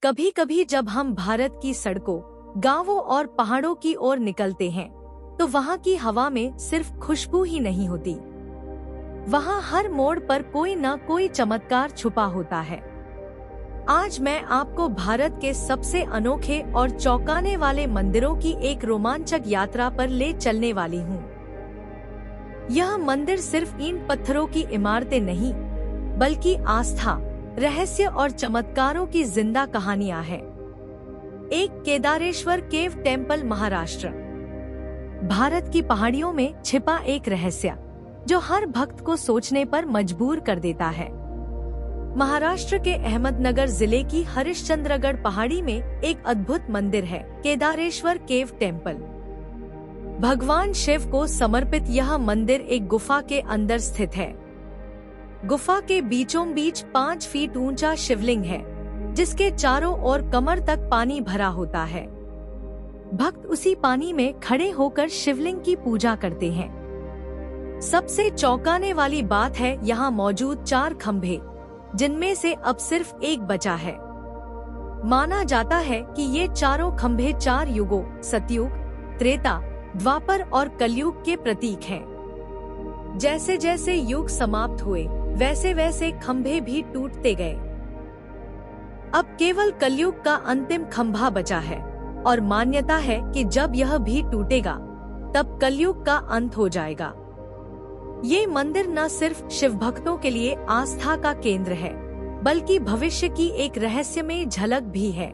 कभी कभी जब हम भारत की सड़कों, गांवों और पहाड़ों की ओर निकलते हैं, तो वहाँ की हवा में सिर्फ खुशबू ही नहीं होती, वहाँ हर मोड़ पर कोई न कोई चमत्कार छुपा होता है। आज मैं आपको भारत के सबसे अनोखे और चौंकाने वाले मंदिरों की एक रोमांचक यात्रा पर ले चलने वाली हूँ। यह मंदिर सिर्फ ईंट पत्थरों की इमारतें नहीं, बल्कि आस्था, रहस्य और चमत्कारों की जिंदा कहानियां हैं। एक केदारेश्वर केव टेम्पल, महाराष्ट्र। भारत की पहाड़ियों में छिपा एक रहस्य जो हर भक्त को सोचने पर मजबूर कर देता है। महाराष्ट्र के अहमदनगर जिले की हरिश्चंद्रगढ़ पहाड़ी में एक अद्भुत मंदिर है, केदारेश्वर केव टेम्पल। भगवान शिव को समर्पित यह मंदिर एक गुफा के अंदर स्थित है। गुफा के बीचों बीच 5 फीट ऊंचा शिवलिंग है, जिसके चारों ओर कमर तक पानी भरा होता है। भक्त उसी पानी में खड़े होकर शिवलिंग की पूजा करते हैं। सबसे चौंकाने वाली बात है यहाँ मौजूद 4 खंभे, जिनमें से अब सिर्फ एक बचा है। माना जाता है कि ये चारों खंभे 4 युगों, सतयुग, त्रेता, द्वापर और कलयुग के प्रतीक हैं। जैसे जैसे युग समाप्त हुए, वैसे वैसे खंभे भी टूटते गए। अब केवल कलयुग का अंतिम खंभा बचा है और मान्यता है कि जब यह भी टूटेगा, तब कलयुग का अंत हो जाएगा। ये मंदिर न सिर्फ शिव भक्तों के लिए आस्था का केंद्र है, बल्कि भविष्य की एक रहस्यमय झलक भी है।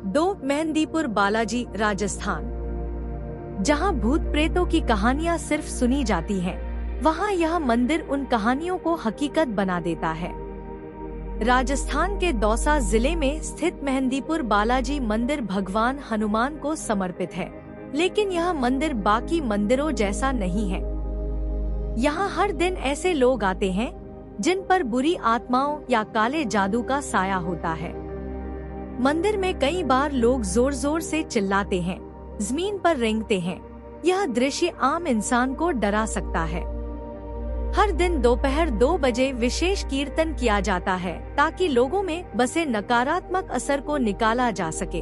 2 मेहंदीपुर, बालाजी, राजस्थान। जहाँ भूत प्रेतों की कहानियाँ सिर्फ सुनी जाती हैं, वहाँ यह मंदिर उन कहानियों को हकीकत बना देता है। राजस्थान के दौसा जिले में स्थित मेहंदीपुर बालाजी मंदिर भगवान हनुमान को समर्पित है, लेकिन यह मंदिर बाकी मंदिरों जैसा नहीं है। यहाँ हर दिन ऐसे लोग आते हैं जिन पर बुरी आत्माओं या काले जादू का साया होता है। मंदिर में कई बार लोग जोर जोर से चिल्लाते हैं, जमीन पर रेंगते हैं। यह दृश्य आम इंसान को डरा सकता है। हर दिन दोपहर 2 बजे विशेष कीर्तन किया जाता है, ताकि लोगों में बसे नकारात्मक असर को निकाला जा सके।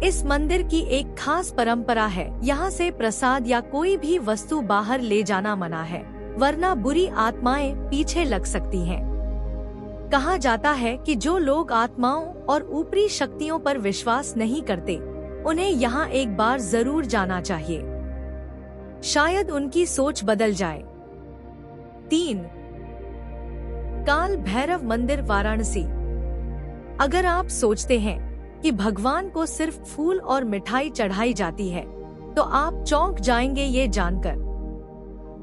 इस मंदिर की एक खास परंपरा है, यहाँ से प्रसाद या कोई भी वस्तु बाहर ले जाना मना है, वरना बुरी आत्माएं पीछे लग सकती हैं। कहा जाता है कि जो लोग आत्माओं और ऊपरी शक्तियों पर विश्वास नहीं करते, उन्हें यहाँ एक बार जरूर जाना चाहिए। शायद उनकी सोच बदल जाए। 3. काल भैरव मंदिर, वाराणसी। अगर आप सोचते हैं कि भगवान को सिर्फ फूल और मिठाई चढ़ाई जाती है, तो आप चौंक जाएंगे ये जानकर।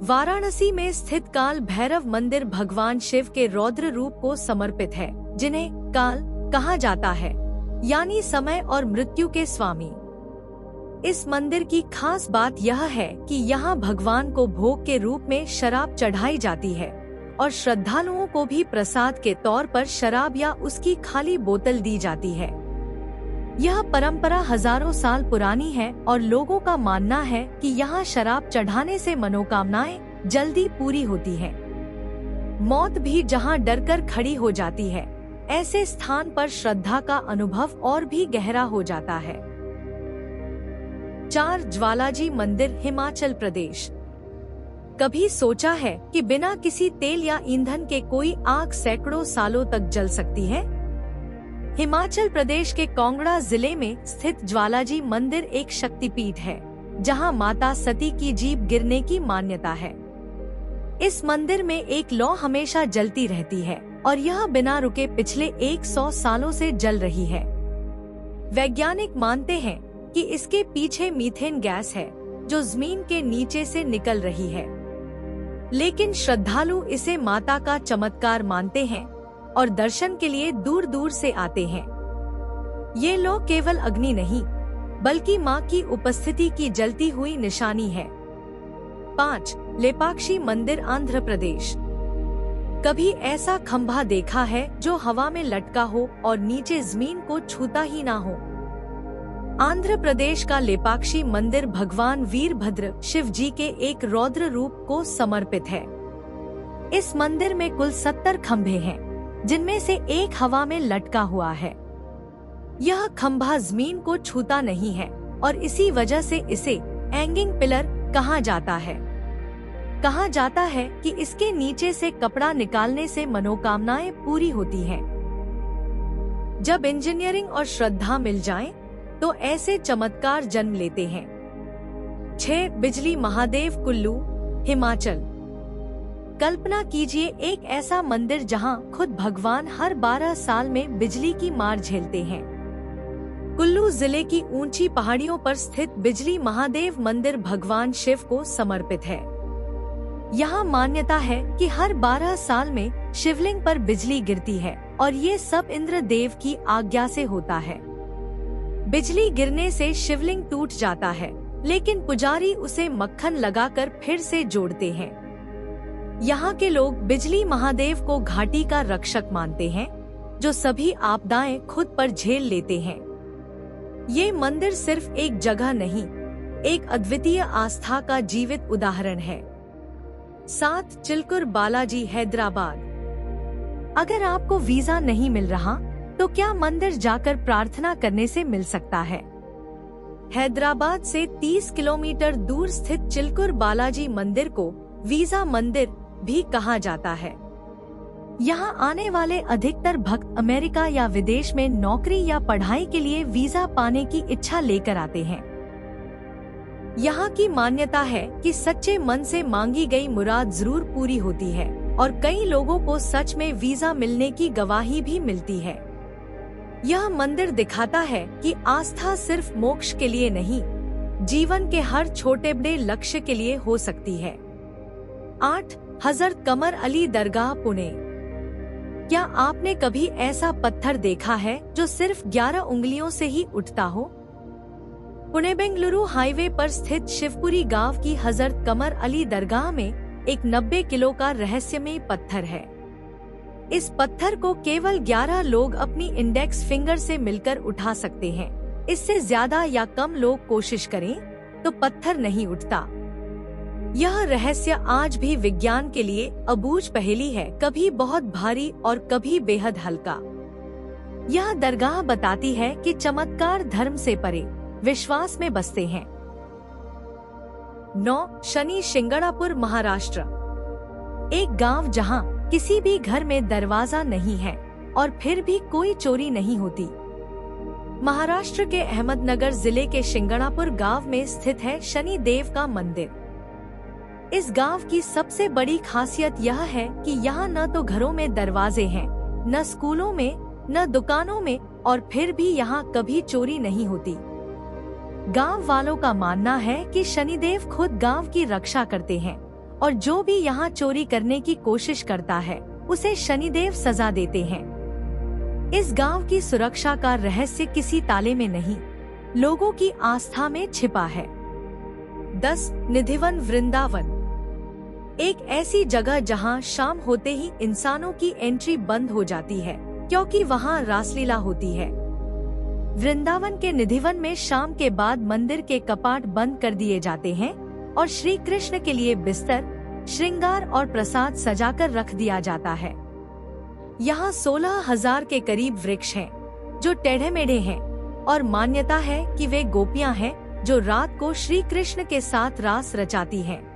वाराणसी में स्थित काल भैरव मंदिर भगवान शिव के रौद्र रूप को समर्पित है, जिन्हें काल कहा जाता है, यानी समय और मृत्यु के स्वामी। इस मंदिर की खास बात यह है कि यहाँ भगवान को भोग के रूप में शराब चढ़ाई जाती है और श्रद्धालुओं को भी प्रसाद के तौर पर शराब या उसकी खाली बोतल दी जाती है। यह परंपरा हजारों साल पुरानी है और लोगों का मानना है कि यहाँ शराब चढ़ाने से मनोकामनाएं जल्दी पूरी होती हैं। मौत भी जहाँ डरकर खड़ी हो जाती है, ऐसे स्थान पर श्रद्धा का अनुभव और भी गहरा हो जाता है। 4. ज्वालाजी मंदिर, हिमाचल प्रदेश। कभी सोचा है कि बिना किसी तेल या ईंधन के कोई आग सैकड़ों सालों तक जल सकती है? हिमाचल प्रदेश के कांगड़ा जिले में स्थित ज्वालाजी मंदिर एक शक्तिपीठ है, जहां माता सती की जीभ गिरने की मान्यता है। इस मंदिर में एक लौ हमेशा जलती रहती है और यह बिना रुके पिछले 100 सालों से जल रही है। वैज्ञानिक मानते हैं कि इसके पीछे मीथेन गैस है, जो जमीन के नीचे से निकल रही है। लेकिन श्रद्धालु इसे माता का चमत्कार मानते हैं और दर्शन के लिए दूर दूर से आते हैं। ये लौ केवल अग्नि नहीं, बल्कि माँ की उपस्थिति की जलती हुई निशानी है। 5. लेपाक्षी मंदिर, आंध्र प्रदेश। कभी ऐसा खंभा देखा है जो हवा में लटका हो और नीचे जमीन को छूता ही ना हो? आंध्र प्रदेश का लेपाक्षी मंदिर भगवान वीरभद्र, शिव जी के एक रौद्र रूप को समर्पित है। इस मंदिर में कुल 70 खंभे हैं, जिनमें से एक हवा में लटका हुआ है। यह खंभा जमीन को छूता नहीं है और इसी वजह से इसे हैंगिंग पिलर कहा जाता है। कहा जाता है कि इसके नीचे से कपड़ा निकालने से मनोकामनाएं पूरी होती हैं। जब इंजीनियरिंग और श्रद्धा मिल जाएं, तो ऐसे चमत्कार जन्म लेते हैं। 6. बिजली महादेव कुल्लू, हिमाचल। कल्पना कीजिए एक ऐसा मंदिर जहां खुद भगवान हर 12 साल में बिजली की मार झेलते हैं। कुल्लू जिले की ऊंची पहाड़ियों पर स्थित बिजली महादेव मंदिर भगवान शिव को समर्पित है। यहाँ मान्यता है कि हर 12 साल में शिवलिंग पर बिजली गिरती है और ये सब इंद्र देव की आज्ञा से होता है। बिजली गिरने से शिवलिंग टूट जाता है, लेकिन पुजारी उसे मक्खन लगाकर फिर से जोड़ते हैं। यहाँ के लोग बिजली महादेव को घाटी का रक्षक मानते हैं, जो सभी आपदाएं खुद पर झेल लेते हैं। ये मंदिर सिर्फ एक जगह नहीं, एक अद्वितीय आस्था का जीवित उदाहरण है। 7. चिलकुर बालाजी, हैदराबाद। अगर आपको वीजा नहीं मिल रहा तो क्या मंदिर जाकर प्रार्थना करने से मिल सकता है? हैदराबाद से 30 किलोमीटर दूर स्थित चिलकुर बालाजी मंदिर को वीजा मंदिर भी कहा जाता है। यहाँ आने वाले अधिकतर भक्त अमेरिका या विदेश में नौकरी या पढ़ाई के लिए वीजा पाने की इच्छा लेकर आते हैं। यहाँ की मान्यता है कि सच्चे मन से मांगी गई मुराद जरूर पूरी होती है और कई लोगों को सच में वीजा मिलने की गवाही भी मिलती है। यह मंदिर दिखाता है कि आस्था सिर्फ मोक्ष के लिए नहीं, जीवन के हर छोटे बड़े लक्ष्य के लिए हो सकती है। 8. हजरत कमर अली दरगाह, पुणे। क्या आपने कभी ऐसा पत्थर देखा है जो सिर्फ 11 उंगलियों से ही उठता हो? पुणे बेंगलुरु हाईवे पर स्थित शिवपुरी गांव की हजरत कमर अली दरगाह में एक 90 किलो का रहस्यमय पत्थर है। इस पत्थर को केवल 11 लोग अपनी इंडेक्स फिंगर से मिलकर उठा सकते हैं। इससे ज्यादा या कम लोग कोशिश करें तो पत्थर नहीं उठता। यह रहस्य आज भी विज्ञान के लिए अबूझ पहेली है, कभी बहुत भारी और कभी बेहद हल्का। यह दरगाह बताती है कि चमत्कार धर्म से परे विश्वास में बसते हैं। 9. शनि शिंगणापुर, महाराष्ट्र। एक गांव जहां किसी भी घर में दरवाजा नहीं है और फिर भी कोई चोरी नहीं होती। महाराष्ट्र के अहमदनगर जिले के शिंगणापुर गांव में स्थित है शनि देव का मंदिर। इस गांव की सबसे बड़ी खासियत यह है कि यहाँ न तो घरों में दरवाजे हैं, न स्कूलों में, न दुकानों में, और फिर भी यहाँ कभी चोरी नहीं होती। गांव वालों का मानना है कि शनिदेव खुद गांव की रक्षा करते हैं और जो भी यहाँ चोरी करने की कोशिश करता है उसे शनिदेव सजा देते हैं। इस गांव की सुरक्षा का रहस्य किसी ताले में नहीं, लोगों की आस्था में छिपा है। 10. निधिवन, वृंदावन। एक ऐसी जगह जहां शाम होते ही इंसानों की एंट्री बंद हो जाती है क्योंकि वहां रासलीला होती है। वृंदावन के निधिवन में शाम के बाद मंदिर के कपाट बंद कर दिए जाते हैं और श्री कृष्ण के लिए बिस्तर, श्रृंगार और प्रसाद सजाकर रख दिया जाता है। यहाँ 16,000 के करीब वृक्ष हैं, जो टेढ़े मेढ़े हैं, और मान्यता है कि वे गोपियां हैं जो रात को श्री कृष्ण के साथ रास रचाती हैं।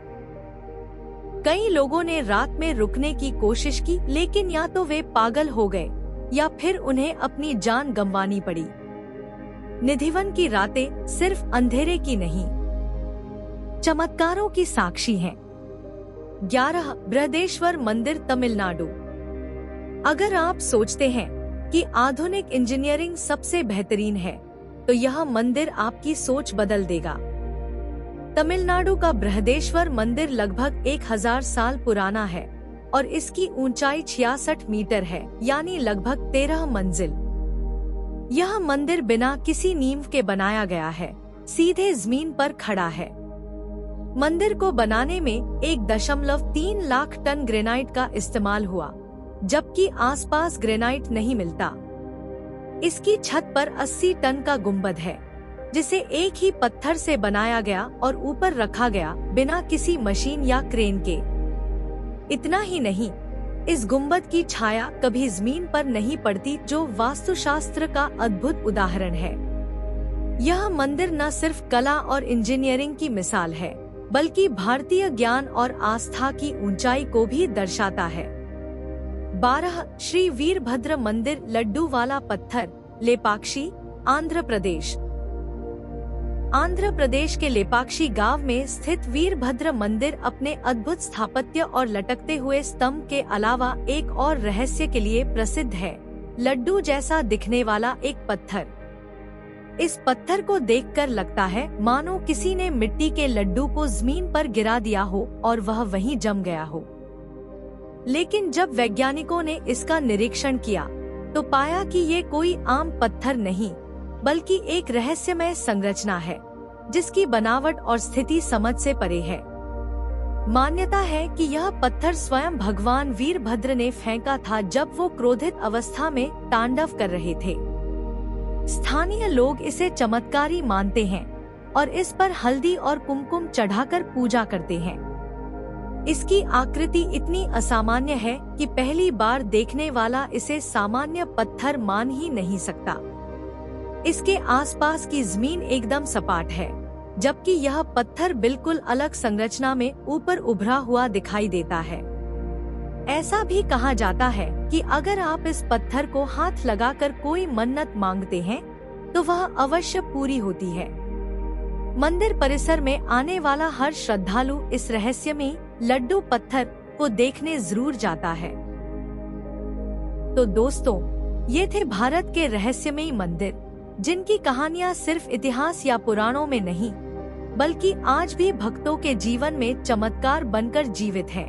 कई लोगों ने रात में रुकने की कोशिश की, लेकिन या तो वे पागल हो गए या फिर उन्हें अपनी जान गंवानी पड़ी। निधिवन की रातें सिर्फ अंधेरे की नहीं, चमत्कारों की साक्षी हैं। 11. बृहदेश्वर मंदिर, तमिलनाडु। अगर आप सोचते हैं कि आधुनिक इंजीनियरिंग सबसे बेहतरीन है, तो यह मंदिर आपकी सोच बदल देगा। तमिलनाडु का बृहदेश्वर मंदिर लगभग 1000 साल पुराना है और इसकी ऊंचाई 66 मीटर है, यानी लगभग 13 मंजिल। यह मंदिर बिना किसी नींव के बनाया गया है, सीधे जमीन पर खड़ा है। मंदिर को बनाने में 1.3 लाख टन ग्रेनाइट का इस्तेमाल हुआ, जबकि आसपास ग्रेनाइट नहीं मिलता। इसकी छत पर 80 टन का गुंबद है, जिसे एक ही पत्थर से बनाया गया और ऊपर रखा गया बिना किसी मशीन या क्रेन के। इतना ही नहीं, इस गुंबद की छाया कभी जमीन पर नहीं पड़ती, जो वास्तुशास्त्र का अद्भुत उदाहरण है। यह मंदिर न सिर्फ कला और इंजीनियरिंग की मिसाल है, बल्कि भारतीय ज्ञान और आस्था की ऊंचाई को भी दर्शाता है। 12 श्री वीरभद्र मंदिर, लड्डू वाला पत्थर, लेपाक्षी, आंध्र प्रदेश। आंध्र प्रदेश के लेपाक्षी गांव में स्थित वीरभद्र मंदिर अपने अद्भुत स्थापत्य और लटकते हुए स्तंभ के अलावा एक और रहस्य के लिए प्रसिद्ध है, लड्डू जैसा दिखने वाला एक पत्थर। इस पत्थर को देखकर लगता है मानो किसी ने मिट्टी के लड्डू को जमीन पर गिरा दिया हो और वह वहीं जम गया हो। लेकिन जब वैज्ञानिकों ने इसका निरीक्षण किया तो पाया कि ये कोई आम पत्थर नहीं, बल्कि एक रहस्यमय संरचना है, जिसकी बनावट और स्थिति समझ से परे है। मान्यता है कि यह पत्थर स्वयं भगवान वीरभद्र ने फेंका था जब वो क्रोधित अवस्था में तांडव कर रहे थे। स्थानीय लोग इसे चमत्कारी मानते हैं और इस पर हल्दी और कुमकुम चढ़ाकर पूजा करते हैं। इसकी आकृति इतनी असामान्य है कि पहली बार देखने वाला इसे सामान्य पत्थर मान ही नहीं सकता। इसके आसपास की जमीन एकदम सपाट है, जबकि यह पत्थर बिल्कुल अलग संरचना में ऊपर उभरा हुआ दिखाई देता है। ऐसा भी कहा जाता है कि अगर आप इस पत्थर को हाथ लगाकर कोई मन्नत मांगते हैं तो वह अवश्य पूरी होती है। मंदिर परिसर में आने वाला हर श्रद्धालु इस रहस्यमयी लड्डू पत्थर को देखने जरूर जाता है। तो दोस्तों, ये थे भारत के रहस्यमयी मंदिर, जिनकी कहानियाँ सिर्फ इतिहास या पुराणों में नहीं, बल्कि आज भी भक्तों के जीवन में चमत्कार बनकर जीवित है।